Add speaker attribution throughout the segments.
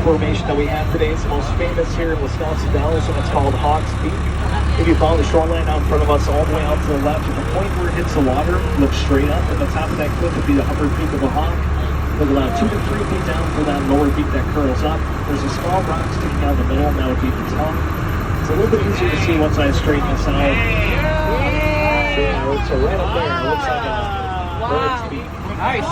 Speaker 1: formation that we have today. It's the most famous here in Wisconsin Dells, and it's called Hawks Peak. If you follow the shoreline out in front of us all the way out to the left, at the point where it hits the water, look straight up. At the top of that cliff would be the upper peak of the Hawk. Look about 2 to 3 feet down for that lower peak that curls up. There's a small rock sticking out in the middle, and that would be the tongue. It's a little bit easier to see once I straighten this out. Yeah, so right up there, it looks like a bird's beak.
Speaker 2: Nice.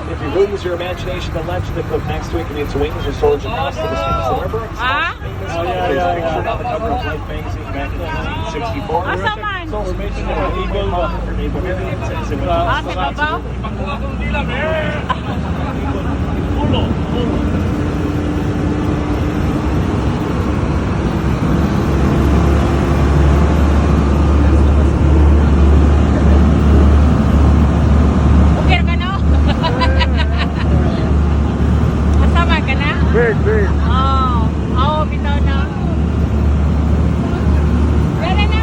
Speaker 1: If you really use your imagination, the legend that cliff next to it can its wings or soars across the Wisconsin River. It's pictured on the cover of Life magazine back in 1964.
Speaker 3: Asaman?
Speaker 1: So we're making an eagle for Naval Indians as it went
Speaker 3: Babaw? Okay ka no? Asaman ka na?
Speaker 2: Bird.
Speaker 3: Oo, bitaw na. Pwede na.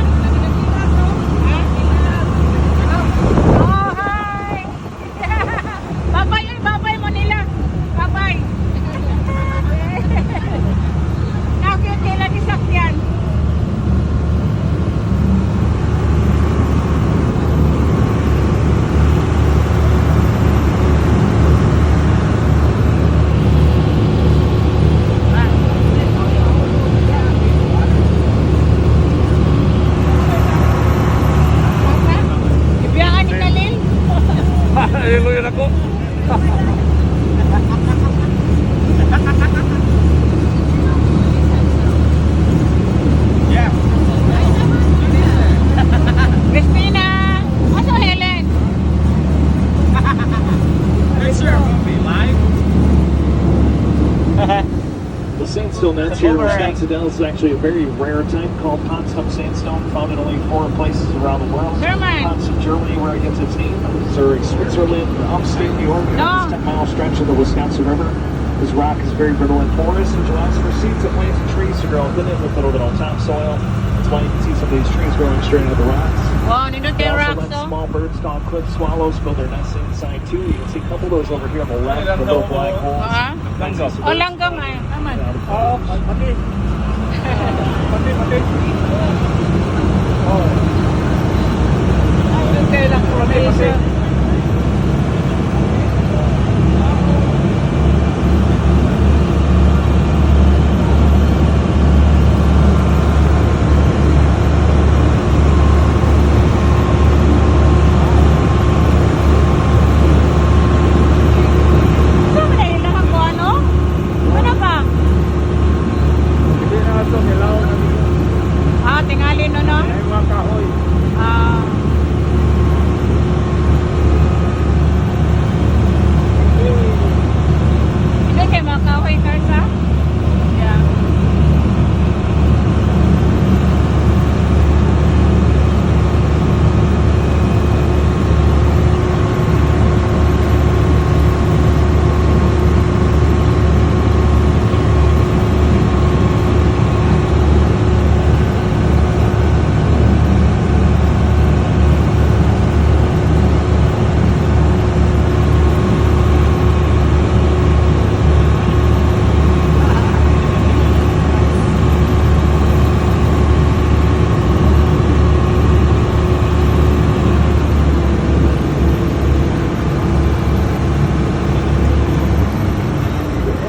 Speaker 3: Oh, hi! Babay mo nila. Babay. Nakakit nila ni Sakyan. Ibiyangan ni Kalil.
Speaker 2: Iluyan ako.
Speaker 3: Christina! Aso Helen?
Speaker 1: The sandstone that's here in Wisconsin Dells is actually a very rare type called Potsdam sandstone, found in only 4 places around the world.
Speaker 3: German.
Speaker 1: Potsdam, Germany, where it gets its name. Zurich, Switzerland, upstate New York, and
Speaker 3: No.
Speaker 1: this 10-mile stretch of the Wisconsin River. This rock is very brittle and porous, which allows for seeds of plants and trees to grow within it with little bit on topsoil. That's why you can see some of these trees growing straight out of the rocks.
Speaker 3: Wow, nindot
Speaker 1: They
Speaker 3: kayo
Speaker 1: also
Speaker 3: rocks
Speaker 1: let
Speaker 3: oh.
Speaker 1: small birds called cliff swallows build their nests inside too. You can see a couple of those over here on the left, the little black holes.
Speaker 3: Ah? O langgam ay. Aman.
Speaker 2: Oo, pati. Pati. Oo. Pati.
Speaker 3: Saan mo na ilahang ko ano? Ano ba?
Speaker 2: Hindi na ito, kailangan namin
Speaker 3: Ah, tingali no no?
Speaker 2: yung mga kahoy.
Speaker 3: Ah. Ito kay mga kahoy karsa? Yeah.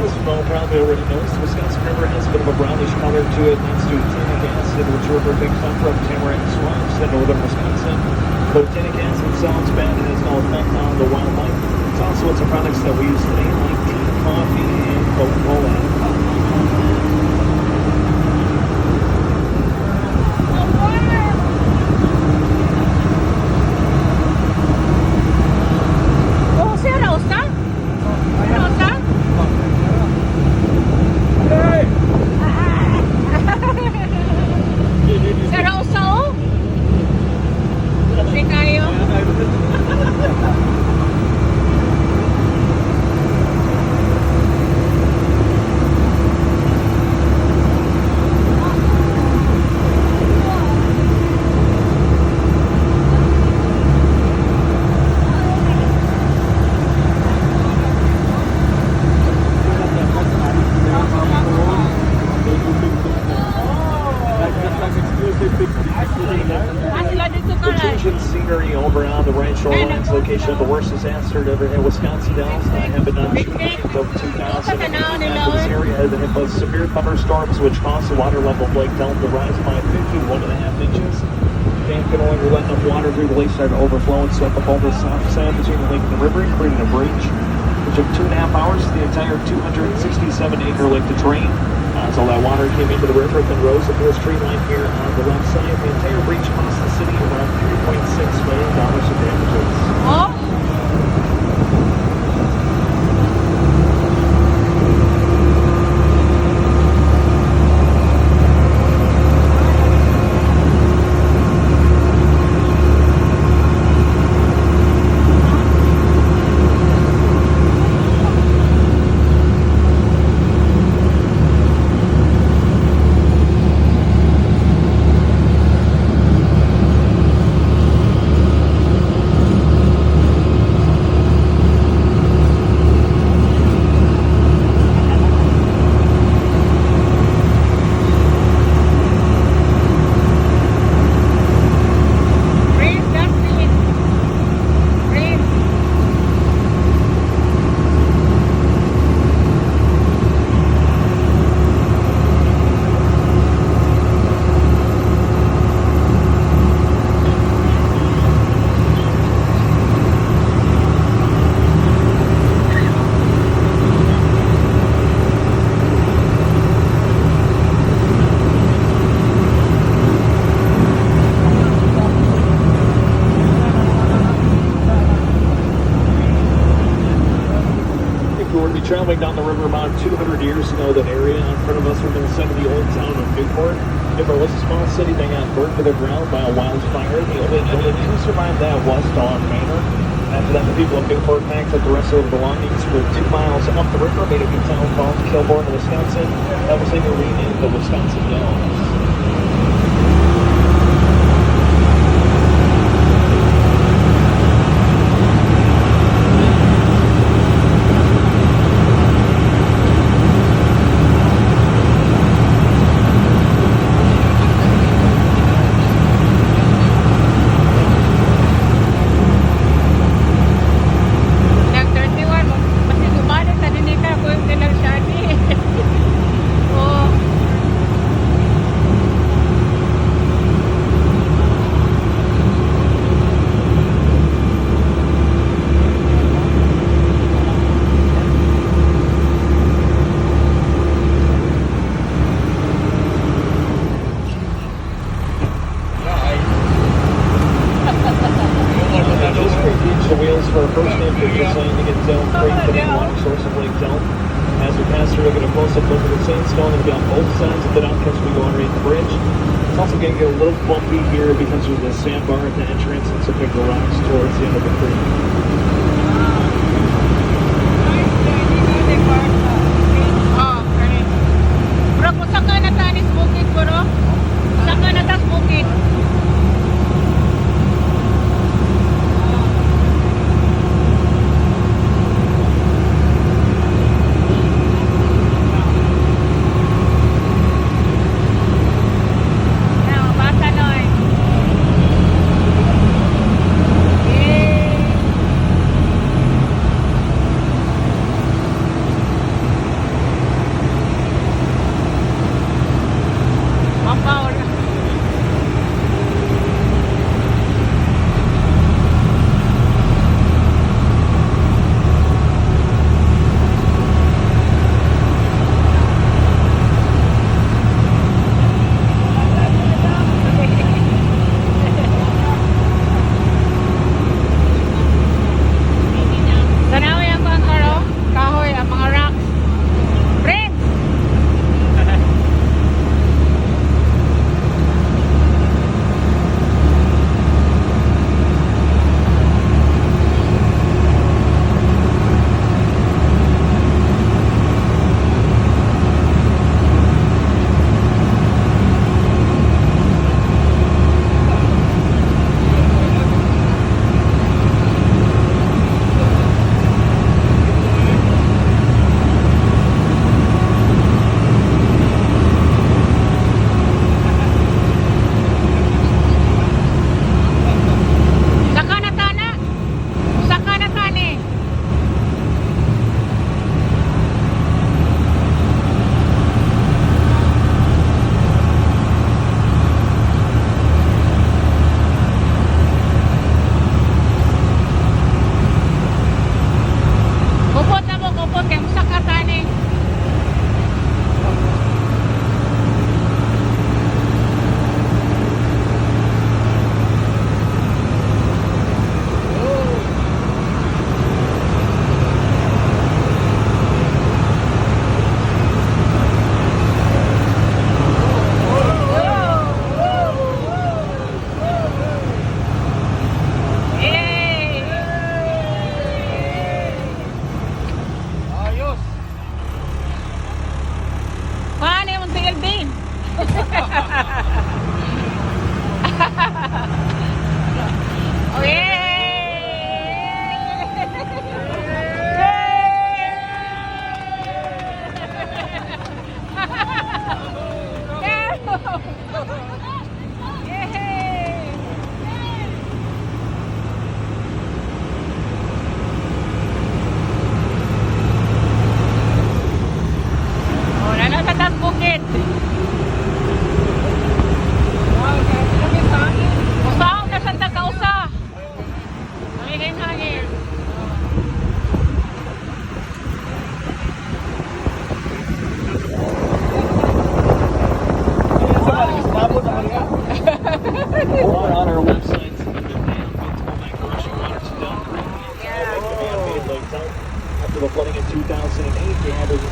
Speaker 1: As you probably already noticed, the Wisconsin River has a bit of a brownish color to it next to tannic acid, which are a big come from tamarack swamps in northern Wisconsin. But tannic acid sounds bad and has no effect on the wildlife. It's also with some products that we use today, like tea, coffee, and Coca-Cola.
Speaker 3: Oh, si Rosa? Rosa?
Speaker 2: Hey!
Speaker 3: Si Rosa oh? Kasi kayo?
Speaker 1: version of the worst disaster to ever hit Wisconsin Dells. Have been done from 2000. This area has been hit by severe thunderstorms, which caused the water level of Lake Delta to rise by 51.5 inches. Dam can no longer let enough water through the lake started to overflow and swept up all the soft sand between the lake and the river, creating a breach. It took 2.5 hours for the entire 267-acre lake to drain. As all that water came into the river, then rose up to this tree line here on the left side. The entire breach cost the city around $3.6 million in damages.
Speaker 3: Oh?
Speaker 1: Traveling down the river about 200 years ago, that area in front of us would have been the site of the old town of Newport. Newport was a small city that got burned to the ground by a wildfire. The only Indian who survived that was Don Manor. After that, the people of Newport packed up the rest of their belongings for 2 miles up the river, made a new town called Kilbourne, Wisconsin. That was later renamed the Wisconsin Dells. The wheels for our first name for just landing at Delm Creek, the main water source of Lake Delm. As we pass through, we're going to close up look at the sandstone. It'll be on both sides of the dock as we go underneath the bridge. It's also going to get a little bumpy here because there's the sandbar at the entrance and some bigger rocks towards the end of the creek.
Speaker 3: Bro, kung saan na tanis bukid, bro? Saan na tas bukid?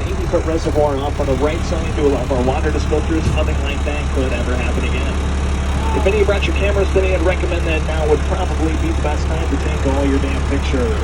Speaker 1: 80-foot reservoir off on the right side to allow more water to spill through. So nothing like that could ever happen again. If any of you brought your cameras today, I'd recommend that now would probably be the best time to take all your damn pictures.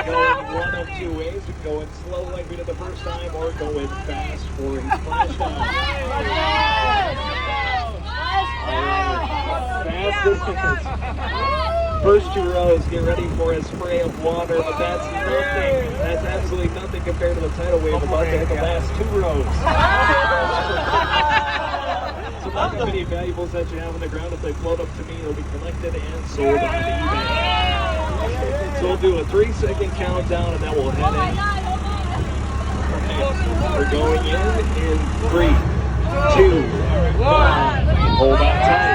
Speaker 1: Going one of two ways. We can go in slow like we did the first time, or go in fast for a splashdown. Fast as it is. First two rows, get ready for a spray of water, but that's nothing. That's absolutely nothing compared to the tidal wave about to hit the last two rows. So not the many valuables that you have on the ground, if they float up to me, they'll be collected and sold on eBay. So we'll do a 3-second countdown and then we'll head in. Okay, we're going in 3, 2, 1. Hold on tight.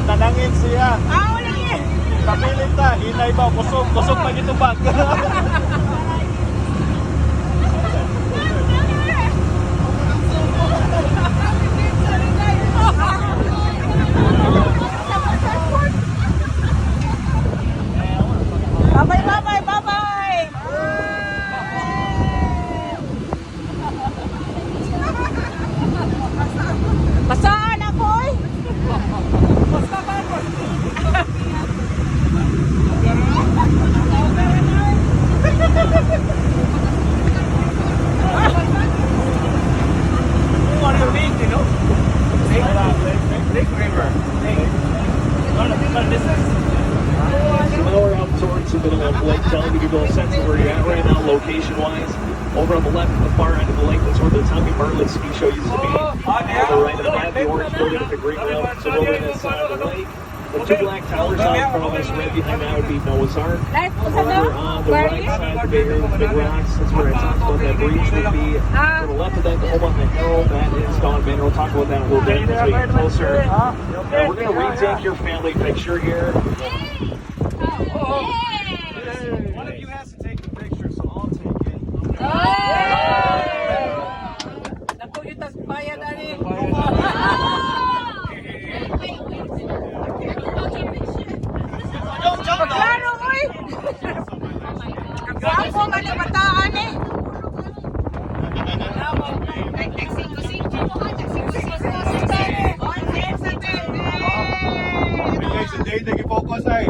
Speaker 2: Tanangin siya. Kapilit ta, hinay ba? Kusog pa gito bag.
Speaker 3: Bye-bye! Basaan ako eh!
Speaker 1: So we're up towards the middle of Lake Telling to give you a sense of where you're at right now, location-wise. Over on the left, at the far end of the lake, that's where the Tommy Bartlett ski show used to be. On the right of the map, the orange building at the Great Rail. So over on this side of the lake, the two black towers out in front of us, right behind that would be Noah's Ark. Over on the right side, the big area, the big rocks, that's where I talked about that breach would be. To the left of that, the home on the hill, that is Don Banner. We'll talk about that in a little bit as we get closer. We're going to retake your family picture here.
Speaker 2: One of you has to take the picture, so I'll take it.
Speaker 3: Klaro oy! Ako malibataan eh!
Speaker 2: Bigay sa day, nag-focus ay.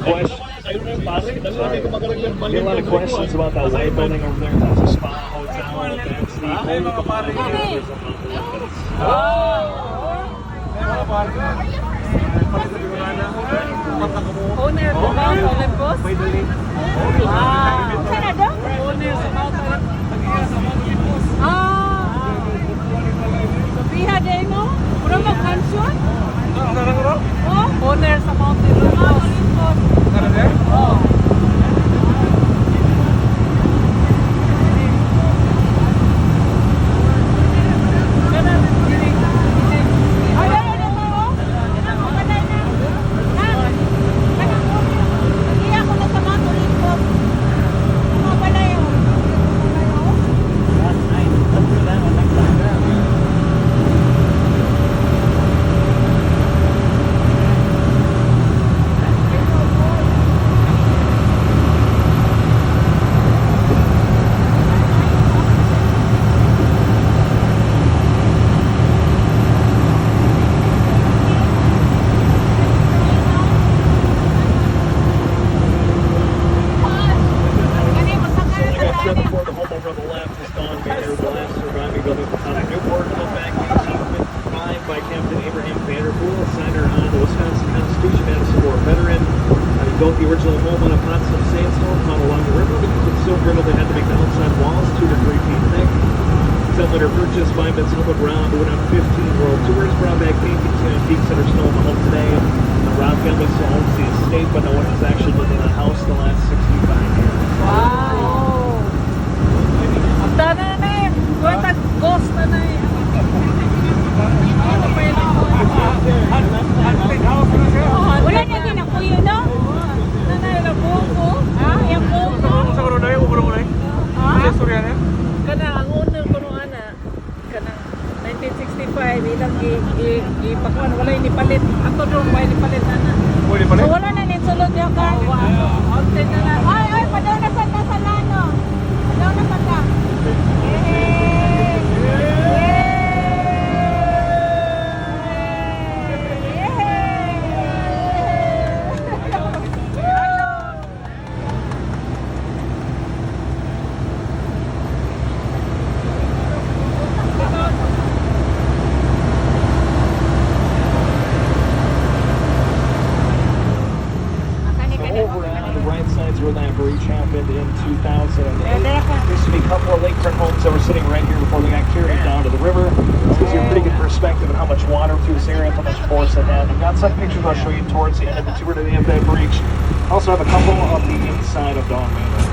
Speaker 1: questions. Get a lot of questions about that white building over there. That's a spa, hotel, that's the
Speaker 3: Owner of Mount Olympus? Wow. Saan na Owner sa Mount Olympus. Piha din no? Puro mag-mansion? Owner sa Mount Olympus. Oh.
Speaker 1: Built the original home on a Potsdam sandstone found along the river, but you can still brittle. They had to make the outside walls 2 to 3 feet thick. Settlement purchased by Vince Helmut Rob, who went on 15 world tours. Brownback paintings and antiques that are still in the home today. The Rob family still owns the estate, but no one has actually lived in the house the last 65 years.
Speaker 3: Wow! Ang dana na eh! Kuwenta ghost na na eh! Wala niya din ako yun, no? Nanay na buko. Ha? Yung buko.
Speaker 2: Sa kuno na yung kuno na.
Speaker 3: Ha?
Speaker 2: Istorya na.
Speaker 3: Kana ang owner kuno ana. Kana 1965 ilang ipakuan wala ini palit. Ato doon wala ini palit ana.
Speaker 2: Pwede pa
Speaker 3: So
Speaker 2: rin?
Speaker 3: wala na ni sulod yung ka. Outside na lang. Ay, padaw na sa Lano. Padaw na sa ka.
Speaker 1: Over on the right side's where that breach happened in 2008. There used to be a couple of lakefront homes that were sitting right here before they got carried down to the river. This gives you a pretty good perspective of how much water through this area, how much force it had. I've got some pictures I'll show you towards the end of the tour to the end of that breach. I also have a couple of the inside of Dawn Manor.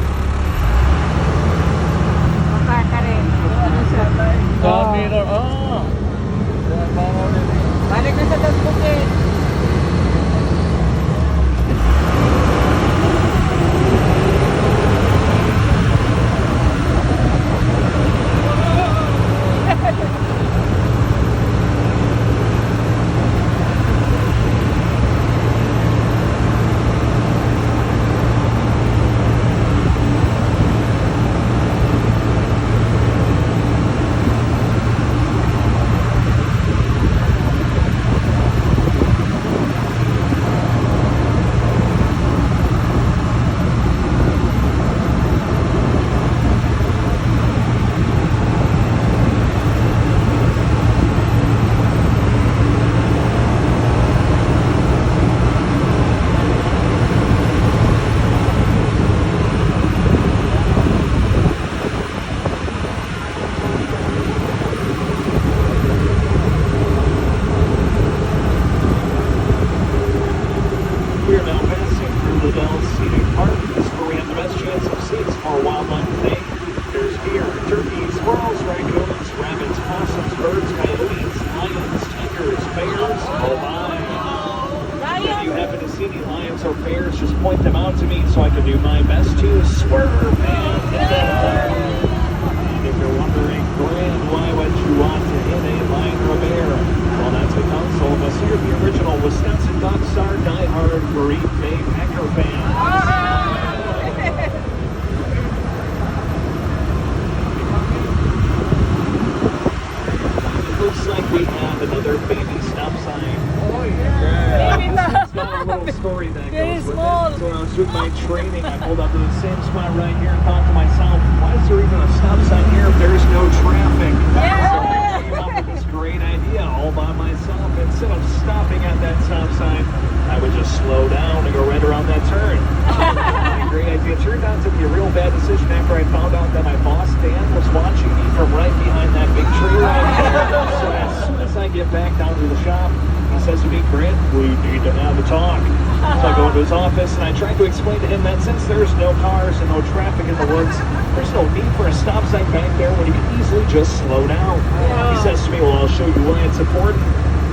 Speaker 3: Balik na sa Dasbukid.
Speaker 1: We are now passing through Liddell Scenic Park. This is where we have the best chance of seeing some more wildlife today. There's deer, turkeys, squirrels, raccoons, rabbits, possums, birds, coyotes, lions, tigers, bears, oh my. If you happen to see any lions or bears, just point them out to me so I can do my best to swerve and hit that. If you're wondering, Grand, why would you want to hit a lion or a bear? Well, that's because all of us here, the original Wisconsin Dog Star diehard Green Bay Packer fans. It looks like we have another baby stop sign.
Speaker 3: Baby
Speaker 1: It's got a little little story that
Speaker 3: Very
Speaker 1: goes with
Speaker 3: small.
Speaker 1: it. So when I was doing my training, I pulled up to the same spot right here and thought to myself, why is there even a stop sign here if there's no traffic? So I came up with this great idea all by myself. Instead of stopping at that stop sign, I would just slow down and go right around that turn. Great idea. It turned out to be a real bad decision after I found out that my boss, Dan, was watching me from right behind that big tree right there. So as soon as I get back down to the shop, he says to me, Grant, we need to have a talk. So I go into his office and I tried to explain to him that since there's no cars and no traffic in the woods, there's no need for a stop sign back there when you can easily just slow down. He says to me, well, I'll show you why it's important.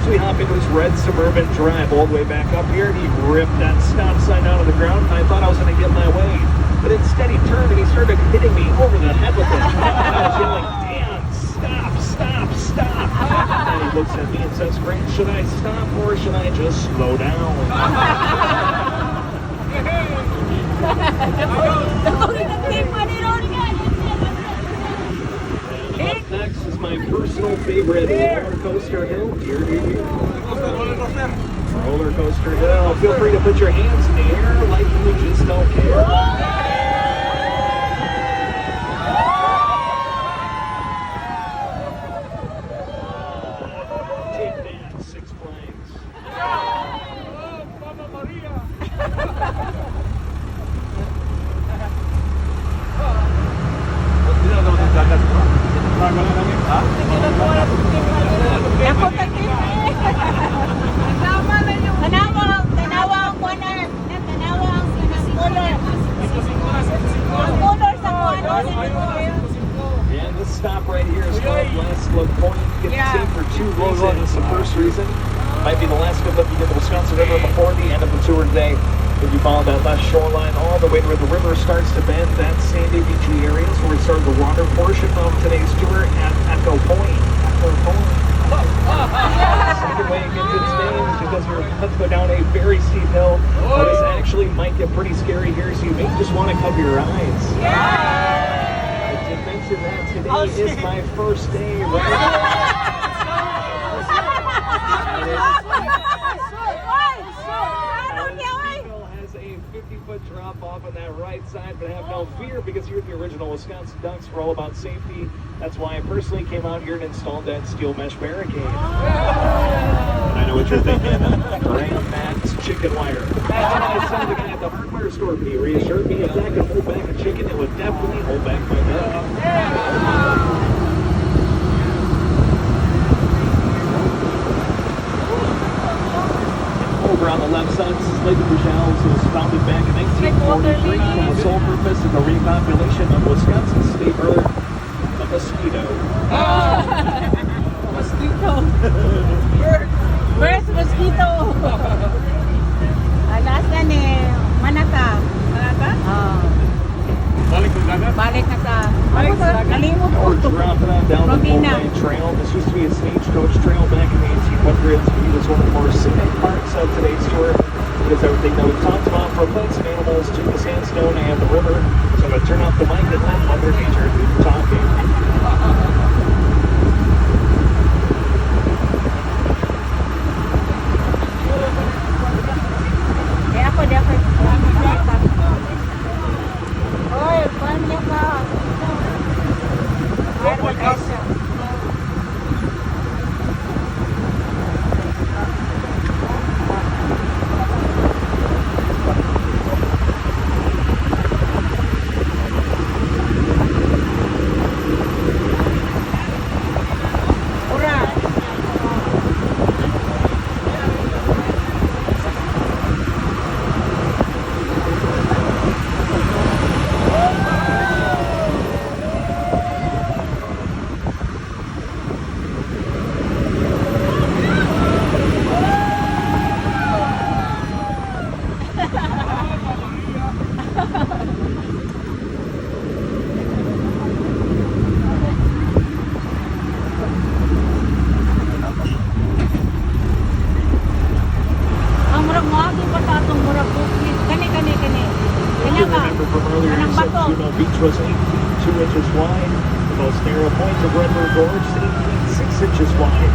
Speaker 1: So we hop into his red Suburban Drive all the way back up here, and he ripped that stop sign out of the ground, and I thought I was going to get my way. But instead he turned and he started hitting me over the head with it. I was yelling, Dan, stop, stop, stop. And he looks at me and says, Grant, should I stop or should I just slow down? Up next is my personal favorite roller coaster hill. Here, here, here. Roller coaster hill. Feel free to put your hands in the air like you just don't care. Take that, Six Flags. And this stop right here is called Last Look Point. You get to see for two reasons. The first reason might be the last good look you get at the Wisconsin River before the end of the tour today. If you follow that left shoreline all the way to where the river starts to bend, that sandy beachy area is where we started the water portion of today's tour at Echo Point. Echo Point. The second way it gets its name is because we're about to go down a very steep hill. This actually might get pretty scary here, so you may just want to cover your eyes. To mention that today is my first day right has a 50-foot drop off on that right side, but have no fear because here at the original Wisconsin Ducks, we're all about safety. That's why I personally came out here and installed that steel mesh barricade. And I know what you're thinking. Graham Matt's chicken wire. That's what I said the guy at the hardware store. He reassured me if that could hold back a chicken, it would definitely hold back my duck. Over on the left side, this is Lake Michelle. It was founded back in 1943 for the sole purpose of the repopulation of Wisconsin state bird, the mosquito.
Speaker 3: Mosquito. Where's mosquito?
Speaker 4: Alasan eh, Manaka.
Speaker 3: Manaka?
Speaker 4: Balik na sa...
Speaker 3: Balik sa...
Speaker 4: Nalimot
Speaker 1: We're
Speaker 4: ko.
Speaker 1: dropping on down the
Speaker 4: Robina.
Speaker 1: Bullline Trail. This used to be a stagecoach trail back in the 1800s. It was one of the more scenic parts of today's tour. It is everything that we've talked about, from plants and animals to the sandstone and the river. So I'm going to turn off the mic and let Mother Nature do the talking.
Speaker 4: Eh ako, di ako. Oy, paano ka? Mayroon mag-asa. Ang murag mo agi pa sa atong murag bukid. Kani. Kanya ka.
Speaker 1: Remember from earlier,
Speaker 4: Anong
Speaker 1: you said
Speaker 4: bato?
Speaker 1: Juno Beach was 8.2 inches wide. The most narrow point of Red River Gorge is 8.6 inches wide.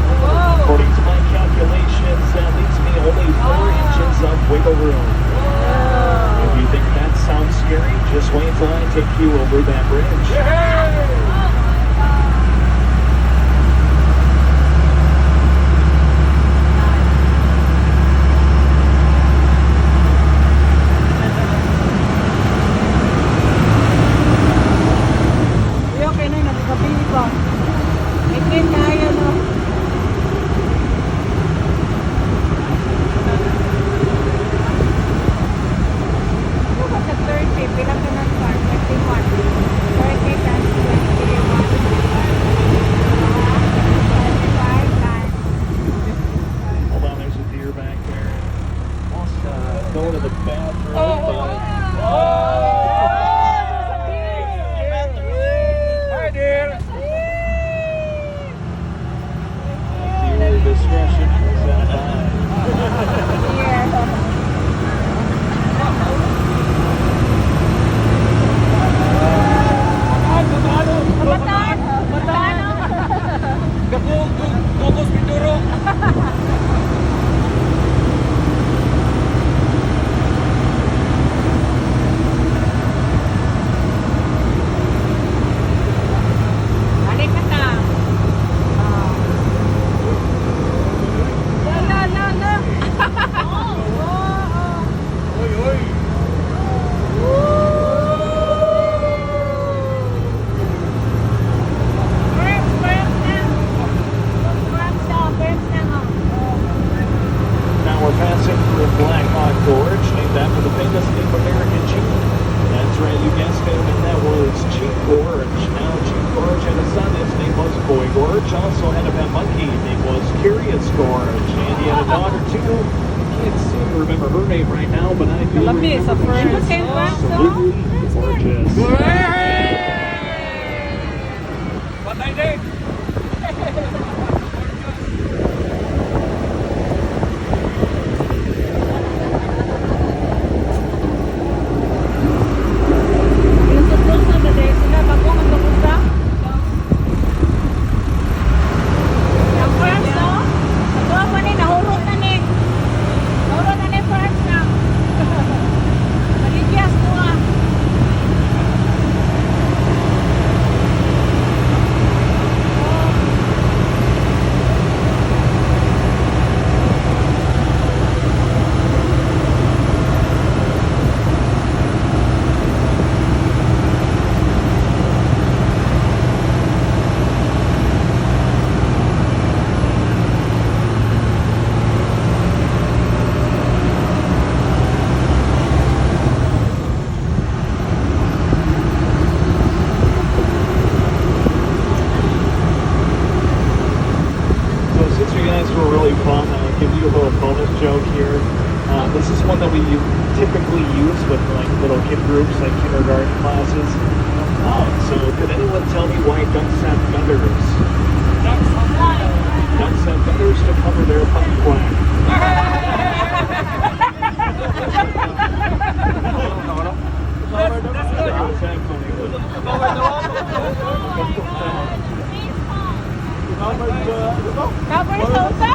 Speaker 1: According to my calculations, that leaves me only 4 inches of wiggle room. barbecue over that bridge.
Speaker 4: Iyo, kaya na, nagkabili ba? Ikin na yan, no? Ano ba sa 30? Bilang ka ng car? 31. 30 times 21. 25 times.
Speaker 1: Hold on, there's a deer back there. Lost, going to the bathroom.
Speaker 2: Hi, dear.
Speaker 1: Deer discretion is advised.
Speaker 4: Bataan! Bataan!
Speaker 2: Gugos Pinduro.
Speaker 4: Balik ka ta. La, la, la.
Speaker 2: Oy, oy.
Speaker 1: Now we're passing through Black Hawk Gorge, named after the famous Native American chief. That's right, you guessed it, and that was Chief Gorge. Now Chief Gorge had a son, his name was Boy Gorge. Also had a pet monkey, his name was Curious Gorge. And he had a daughter too. I can't seem to remember her name right now, but I do
Speaker 3: Kalami,
Speaker 1: remember
Speaker 3: sa
Speaker 1: that she was
Speaker 3: first.
Speaker 1: absolutely gorgeous.
Speaker 2: Patay din.
Speaker 4: Yung tutol sa baday sila, bago ang bagusa. Ang first, no? Ito pa ni, nahurot na ni. Nahurot na ni first na. Maligyan ko ah.
Speaker 1: So since you guys were really fun, I'll give you a little bonus joke here. This is one that we typically use with like little kid groups, like kindergarten classes. So could anyone tell me why ducks have feathers? Ducks have feathers to cover their butt crack.
Speaker 2: That's good.
Speaker 1: How's that funny?
Speaker 4: Cover sa usa?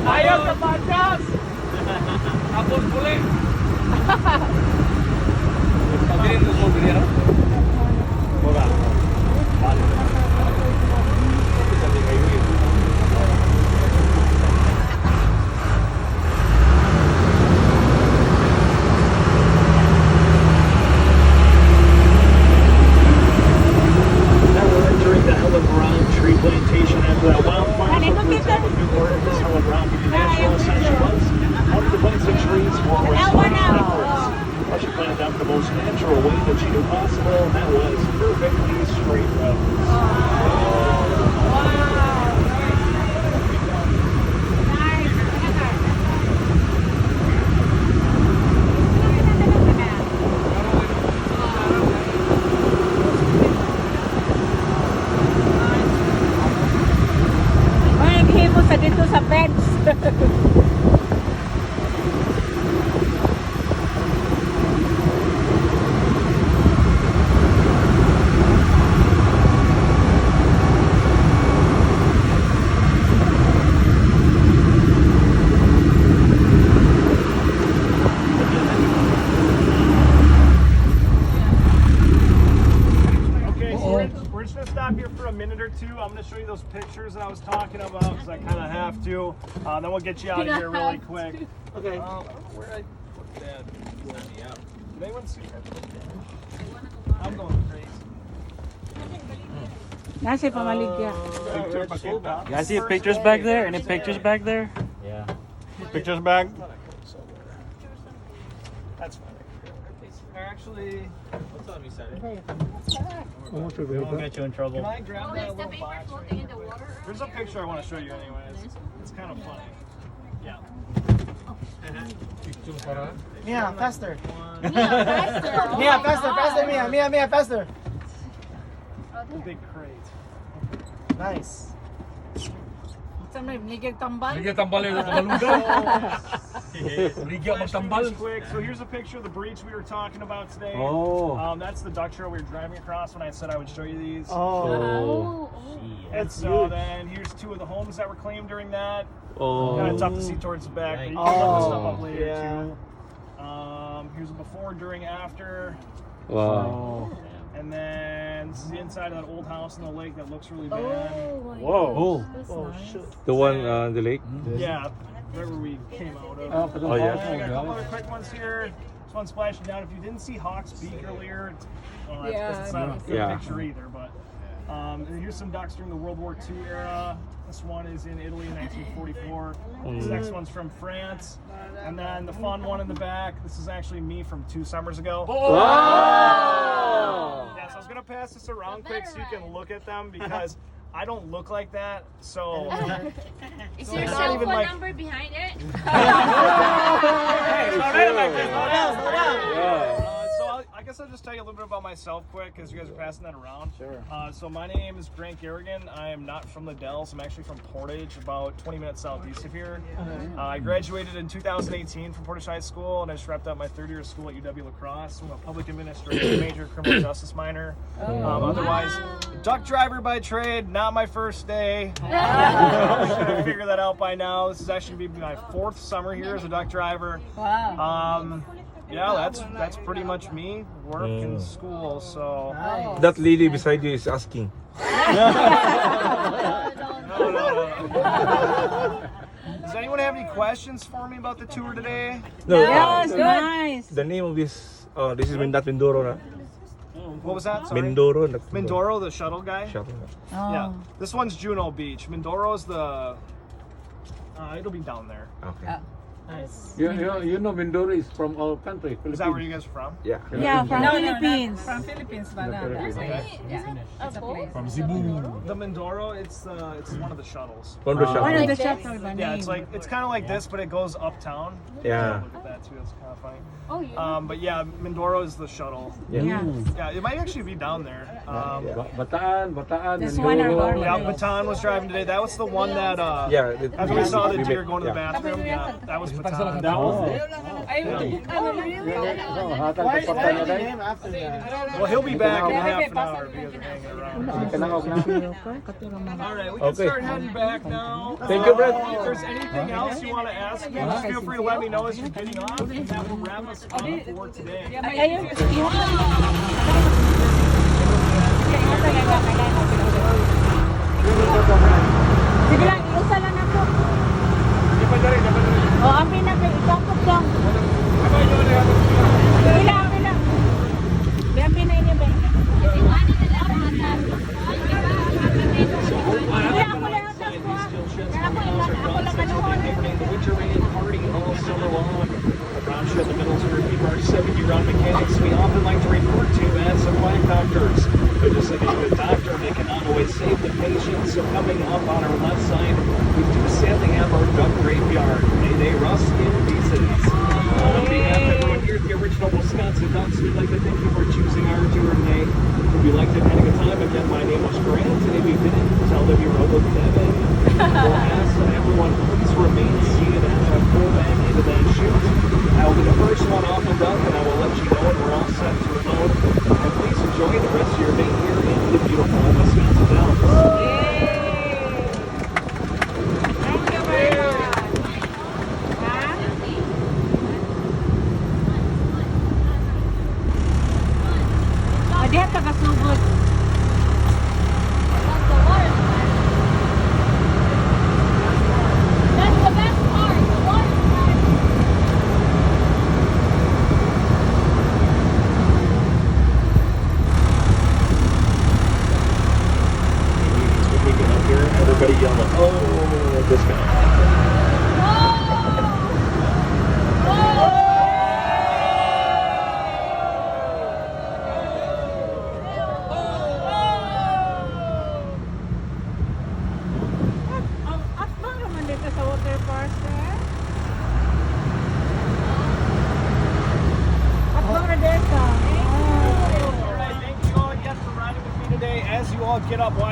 Speaker 2: Ayaw sa patas. Tapos puli. Pagdirin mo ko, Bilero.
Speaker 1: Hold on.
Speaker 2: we're just gonna stop here for a minute or two. I'm gonna show you those pictures that I was talking about because I kind of have to. Then we'll get you out of here really quick.
Speaker 5: Okay.
Speaker 2: I don't know where I put that. Did anyone see that? I'm going crazy.
Speaker 4: Nasa pamaligya.
Speaker 5: You guys see pictures back there? Any pictures back there?
Speaker 6: Yeah.
Speaker 2: Pictures back. That's fine. They're actually.
Speaker 6: What's on me, Saturday?
Speaker 2: We
Speaker 6: won't get you in trouble.
Speaker 2: Can I grab that little box right here? There's a picture I want to show you anyways. It's kind of funny. Yeah.
Speaker 5: Mia, faster.
Speaker 4: Mia, faster.
Speaker 5: Mia, faster, Mia. Mia, faster.
Speaker 2: The big crate.
Speaker 5: Nice.
Speaker 3: Sa may nigig tambal.
Speaker 7: Ligya tambal yung kalugaw. Ligya magtambal.
Speaker 2: Just quick. So here's a picture of the breach we were talking about today.
Speaker 6: Oh.
Speaker 2: That's the duck trail we were driving across when I said I would show you these.
Speaker 5: Oh.
Speaker 2: And so then here's two of the homes that were claimed during that. Kind of tough to see towards the back, but you can look this stuff up later too. Here's a before, during, after.
Speaker 6: Wow.
Speaker 2: And then this is the inside of that old house in the lake that looks really bad.
Speaker 6: Whoa. The one the lake?
Speaker 2: Yeah, right where we came out of.
Speaker 6: Oh, yeah.
Speaker 2: I got a couple other quick ones here. This one's splashing down. If you didn't see Hawks Beak earlier, well, that's because it's not a good
Speaker 6: Yeah.
Speaker 2: picture either. But and here's some ducks during the World War II era. This one is in Italy in 1944. This next one's from France. And then the fun one in the back, this is actually me from 2 summers ago.
Speaker 6: Wow.
Speaker 2: Yeah, so I was going to pass this around quick so you can look at them because I don't look like that. So
Speaker 4: Is
Speaker 2: So
Speaker 4: your
Speaker 2: it's not
Speaker 4: cell
Speaker 2: even
Speaker 4: phone
Speaker 2: like-
Speaker 4: number behind it?
Speaker 2: Hey, it's not right like this. Slow down, slow down.
Speaker 6: Yeah.
Speaker 2: So I guess I'll just tell you a little bit about myself quick because you guys are passing that around.
Speaker 5: Sure.
Speaker 2: So my name is Grant Garrigan. I am not from the Dells. I'm actually from Portage, about 20 minutes southeast of here. I graduated in 2018 from Portage High School, and I just wrapped up my third year of school at UW La Crosse. I'm a public administration major, criminal justice minor. Otherwise, duck driver by trade. Not my first day. You should have figured that out by now. This is actually going to be my 4th summer here as a duck driver.
Speaker 3: Wow.
Speaker 2: Yeah, that's pretty much me. Work and school. So.
Speaker 6: That lady beside you is asking.
Speaker 2: Does anyone have any questions for me about the tour today?
Speaker 6: No,
Speaker 4: Yes, nice.
Speaker 6: the name of this, this is not Mindoro, na?
Speaker 2: What was that? Sorry.
Speaker 6: Mindoro. Not
Speaker 2: Mindoro, the shuttle guy?
Speaker 6: Shuttle.
Speaker 2: Yeah. This one's Juno Beach. Mindoro's the. It'll be down there.
Speaker 6: Okay.
Speaker 7: You know Mindoro is from our country.
Speaker 2: Is that where you guys are from?
Speaker 6: Yeah.
Speaker 4: Yeah, from
Speaker 3: No,
Speaker 4: Philippines.
Speaker 3: From Philippines ba na?
Speaker 7: Philippines.
Speaker 3: It's a place.
Speaker 7: From Cebu.
Speaker 2: The Mindoro, it's one of the shuttles.
Speaker 6: From the shuttle.
Speaker 4: One of the shuttle ba
Speaker 2: Yeah,
Speaker 4: name?
Speaker 2: it's kind of like this, but it goes uptown.
Speaker 6: Yeah.
Speaker 2: Look at that too. It's kind of funny.
Speaker 4: Oh, yeah.
Speaker 2: But yeah, Mindoro is the shuttle.
Speaker 4: Yeah.
Speaker 2: Yeah, it might actually be down there.
Speaker 7: Bataan,
Speaker 4: This one or
Speaker 7: Mindoro.
Speaker 2: Yeah, Bataan was driving today. That was the one that.
Speaker 6: Yeah.
Speaker 2: After we saw the deer going to the bathroom, yeah, that was Bataan. That was.
Speaker 3: Ay, ano yun?
Speaker 5: Why is the name after that?
Speaker 2: Well, he'll be back in half an hour if you guys are hanging around. All right, we can
Speaker 6: Okay.
Speaker 2: start heading back now.
Speaker 6: Thank you, Brett.
Speaker 2: If there's anything else you want to ask me, just feel free to let me know as you're getting off, and that will wrap us up for today.
Speaker 4: Ayun, sige lang, iusa lang ako. O, amin na kayo, ikapot lang. Sige lang, amin lang. Amin na inyo ba? Sige, ako lang ang tapos. Ako lang kanuhon.
Speaker 1: The winter rain party all summer long. Around ship the middle to keep our 70-round mechanics. We often like to report to as supply doctors. But just like a good doctor, they cannot always save the patient. So coming up on our left side, we do sadly have our duck graveyard. Mayday Rust in Pieces. On behalf of everyone here at the original Wisconsin Ducks, we'd like to thank you for choosing our tour today. If you'd like to have a good time, again, my name was Grant, and if you didn't, tell them you're over Kevin. We'll ask that everyone please remain seated as I pull back into that chute. I will be the first one off the duck, and I will let you know when we're all set to reload. And please enjoy the rest of your day here in the beautiful Wisconsin Dells.
Speaker 4: Thank you very much. Ha? Diha taga sugod. cars there. At Bangladesh.
Speaker 2: All right, thank you all again for riding with me today. As you all get up, watch.